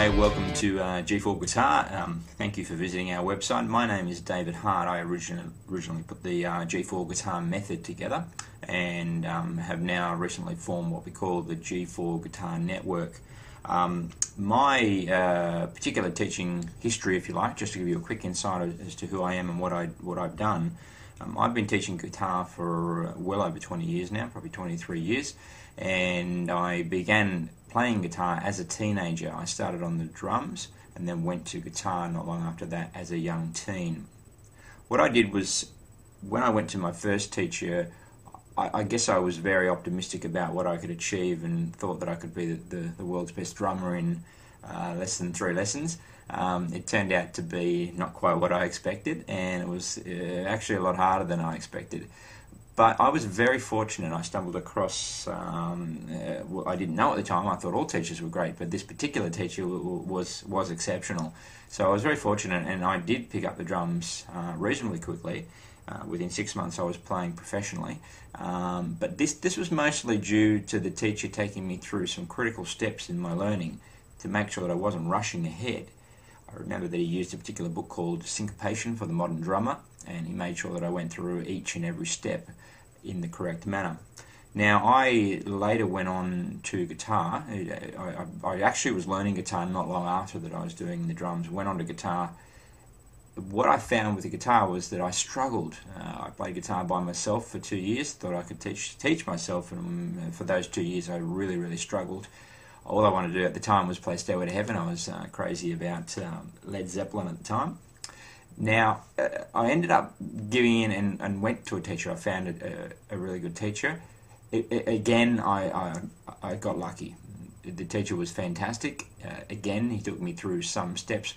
Hi, welcome to G4 Guitar. Thank you for visiting our website. My name is David Hart. I originally put the G4 Guitar method together and have now recently formed what we call the G4 Guitar Network. My particular teaching history, if you like, just to give you a quick insight as to who I am and what I've done. I've been teaching guitar for well over 20 years now, probably 23 years, and I began playing guitar as a teenager. I started on the drums and then went to guitar not long after that as a young teen. What I did was, when I went to my first teacher, I guess I was very optimistic about what I could achieve and thought that I could be the world's best drummer in less than 3 lessons. It turned out to be not quite what I expected, and it was actually a lot harder than I expected. But I was very fortunate. I stumbled across, I didn't know at the time, I thought all teachers were great, but this particular teacher was exceptional. So I was very fortunate, and I did pick up the drums reasonably quickly. Within 6 months I was playing professionally. But this was mostly due to the teacher taking me through some critical steps in my learning to make sure that I wasn't rushing ahead. I remember that he used a particular book called Syncopation for the Modern Drummer, and he made sure that I went through each and every step in the correct manner. Now, I later went on to guitar. I actually was learning guitar not long after that I was doing the drums. Went on to guitar. What I found with the guitar was that I struggled. I played guitar by myself for 2 years, thought I could teach myself, and for those 2 years I really struggled. All I wanted to do at the time was play Stairway to Heaven. I was crazy about Led Zeppelin at the time. Now, I ended up giving in and went to a teacher. I found a really good teacher. Again, I got lucky. The teacher was fantastic. Again, he took me through some steps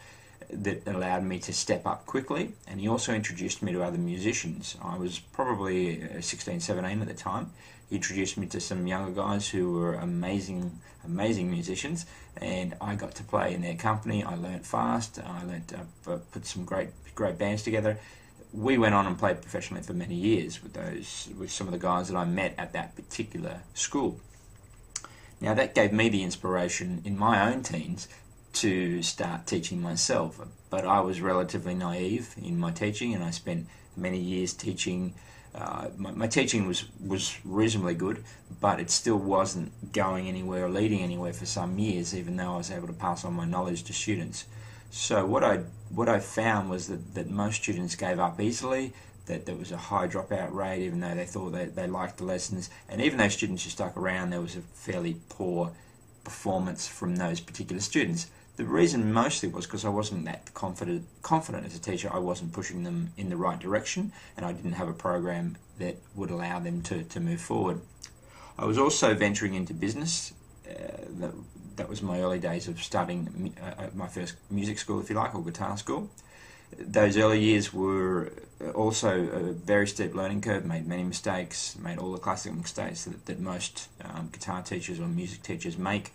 that allowed me to step up quickly, and he also introduced me to other musicians. I was probably 16, 17 at the time. He introduced me to some younger guys who were amazing musicians, and I got to play in their company. I learnt fast. I learnt to put some great bands together. We went on and played professionally for many years with some of the guys that I met at that particular school. Now, that gave me the inspiration in my own teens to start teaching myself, but I was relatively naive in my teaching, and I spent many years teaching. My teaching was reasonably good, but it still wasn't going anywhere or leading anywhere for some years, even though I was able to pass on my knowledge to students. So what I found was that most students gave up easily, that there was a high dropout rate even though they thought they liked the lessons, and even those students who stuck around, there was a fairly poor performance from those particular students. The reason mostly was because I wasn't that confident as a teacher. I wasn't pushing them in the right direction, and I didn't have a program that would allow them to move forward. I was also venturing into business. That was my early days of starting my first music school, if you like, or guitar school. Those early years were also a very steep learning curve, made many mistakes, made all the classic mistakes that most guitar teachers or music teachers make.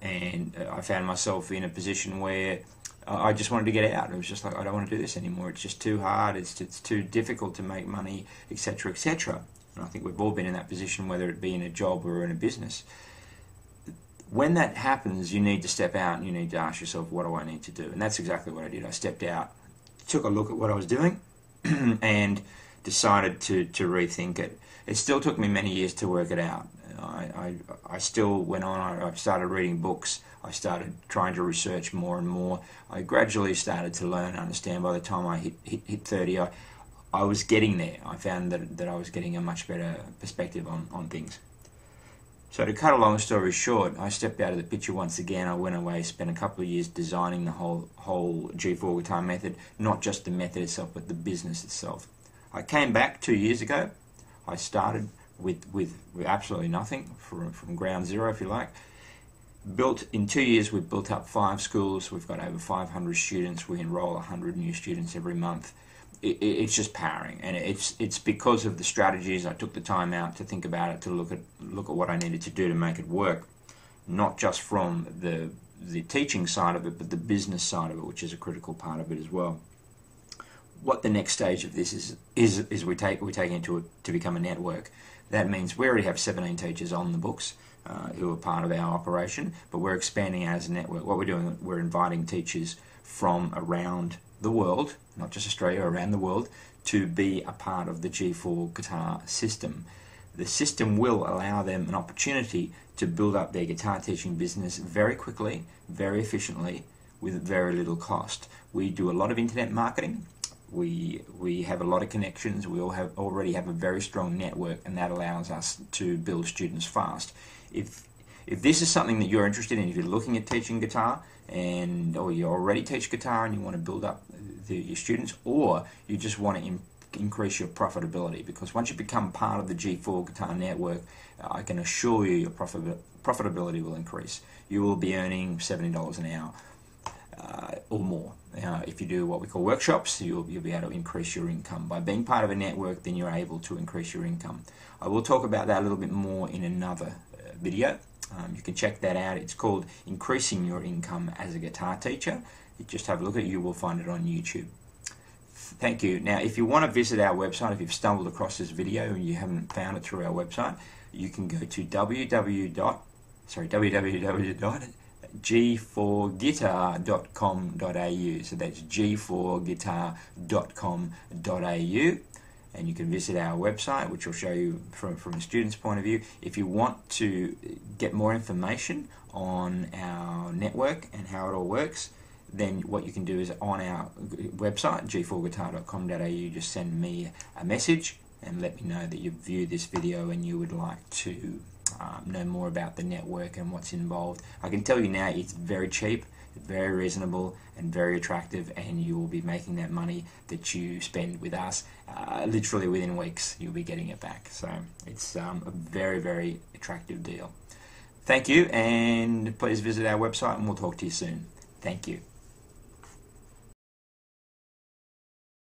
And I found myself in a position where I just wanted to get out. It was just like, I don't want to do this anymore. It's just too hard. It's too difficult to make money, etc., etc. And I think we've all been in that position, whether it be in a job or in a business. When that happens, you need to step out and you need to ask yourself, what do I need to do? And that's exactly what I did. I stepped out, took a look at what I was doing, and decided to rethink it. It still took me many years to work it out. I still went on. I started reading books. I started trying to research more and more. I gradually started to learn and understand. By the time I hit 30, I was getting there. I found that I was getting a much better perspective on things. So to cut a long story short, I stepped out of the picture once again. I went away, spent a couple of years designing the whole G4 guitar method, not just the method itself, but the business itself. I came back 2 years ago. I started with absolutely nothing, from ground zero, if you like. In 2 years, we've built up 5 schools. We've got over 500 students. We enroll 100 new students every month. It's just powering, and it's because of the strategies. I took the time out to think about it, to look at what I needed to do to make it work, not just from the teaching side of it, but the business side of it, which is a critical part of it as well. what the next stage of this is we're taking it to become a network. That means we already have 17 teachers on the books who are part of our operation, but we're expanding out as a network. What we're doing, we're inviting teachers from around the world, not just Australia, around the world, to be a part of the G4 Guitar system. The system will allow them an opportunity to build up their guitar teaching business very quickly, very efficiently, with very little cost. We do a lot of internet marketing. We have a lot of connections. We already have a very strong network, and that allows us to build students fast. If this is something that you're interested in, if you're looking at teaching guitar, or you already teach guitar and you want to build up your students, or you just want to increase your profitability, because once you become part of the G4 Guitar Network, I can assure you your profitability will increase. You will be earning $70 an hour or more. If you do what we call workshops, you'll be able to increase your income. By being part of a network, then you're able to increase your income. I will talk about that a little bit more in another video. You can check that out. It's called Increasing Your Income as a Guitar Teacher. You just have a look at it. You will find it on YouTube. Thank you. Now, if you want to visit our website, if you've stumbled across this video and you haven't found it through our website, you can go to www.g4guitar.com.au. So that's g4guitar.com.au. And you can visit our website, which will show you from a student's point of view. If you want to get more information on our network and how it all works, then what you can do is on our website, g4guitar.com.au, just send me a message and let me know that you've viewed this video and you would like to know more about the network and what's involved. I can tell you now, it's very cheap, very reasonable, and very attractive, and you will be making that money that you spend with us literally within weeks. You'll be getting it back. So it's a very, very attractive deal. Thank you, and please visit our website and we'll talk to you soon. Thank you.